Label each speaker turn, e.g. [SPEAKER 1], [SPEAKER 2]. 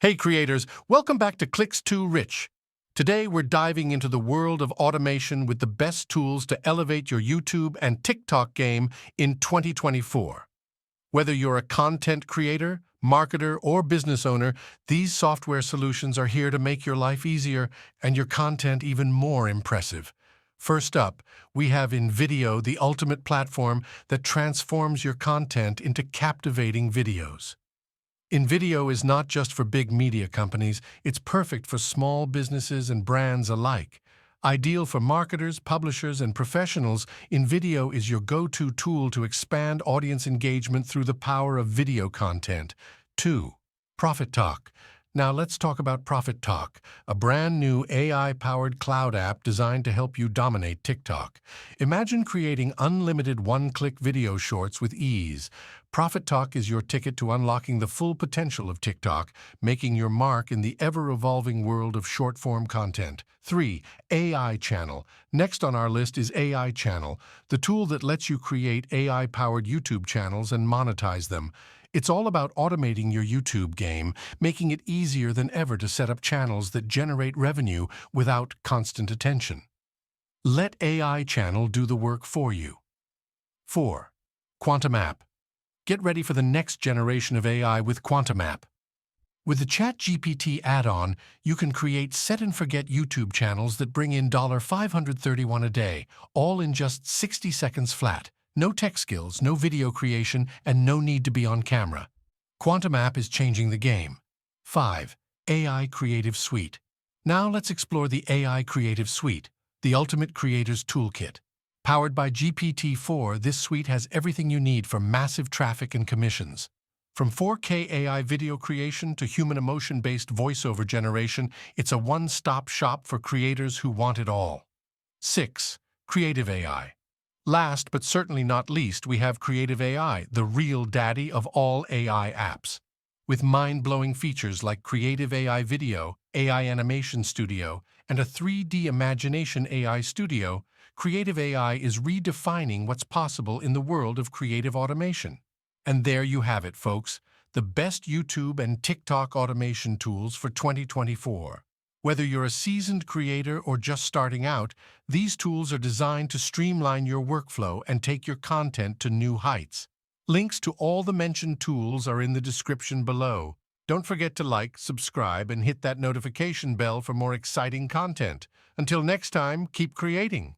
[SPEAKER 1] Hey creators, welcome back to Clicks Too Rich. Today we're diving into the world of automation with the best tools to elevate your YouTube and TikTok game in 2024. Whether you're a content creator, marketer, or business owner, these software solutions are here to make your life easier and your content even more impressive. First up, we have InVideo, the ultimate platform that transforms your content into captivating videos. InVideo is not just for big media companies, it's perfect for small businesses and brands alike. Ideal for marketers, publishers, and professionals, InVideo is your go-to tool to expand audience engagement through the power of video content. 2. Profit Talk. Now let's talk about Profit Talk, a brand new AI-powered cloud app designed to help you dominate TikTok. Imagine creating unlimited one-click video shorts with ease. Profit Talk is your ticket to unlocking the full potential of TikTok, making your mark in the ever-evolving world of short-form content. 3. AI Channel. Next on our list is AI Channel, the tool that lets you create AI-powered YouTube channels and monetize them. It's all about automating your YouTube game, making it easier than ever to set up channels that generate revenue without constant attention. Let AI Channel do the work for you. 4. Quantum App. Get ready for the next generation of AI with Quantum App. With the ChatGPT add-on, you can create set-and-forget YouTube channels that bring in $531 a day, all in just 60 seconds flat. No tech skills, no video creation, and no need to be on camera. Quantum App is changing the game. 5. AI Creative Suite. Now let's explore the AI Creative Suite, the ultimate creator's toolkit. Powered by GPT-4, this suite has everything you need for massive traffic and commissions. From 4K AI video creation to human emotion-based voiceover generation, it's a one-stop shop for creators who want it all. 6. Creative AI. Last but certainly not least, we have Creative AI, the real daddy of all AI apps. With mind-blowing features like Creative AI Video, AI Animation Studio, and a 3D Imagination AI Studio, Creative AI is redefining what's possible in the world of creative automation. And there you have it, folks, the best YouTube and TikTok automation tools for 2024. Whether you're a seasoned creator or just starting out, these tools are designed to streamline your workflow and take your content to new heights. Links to all the mentioned tools are in the description below. Don't forget to like, subscribe, and hit that notification bell for more exciting content. Until next time, keep creating.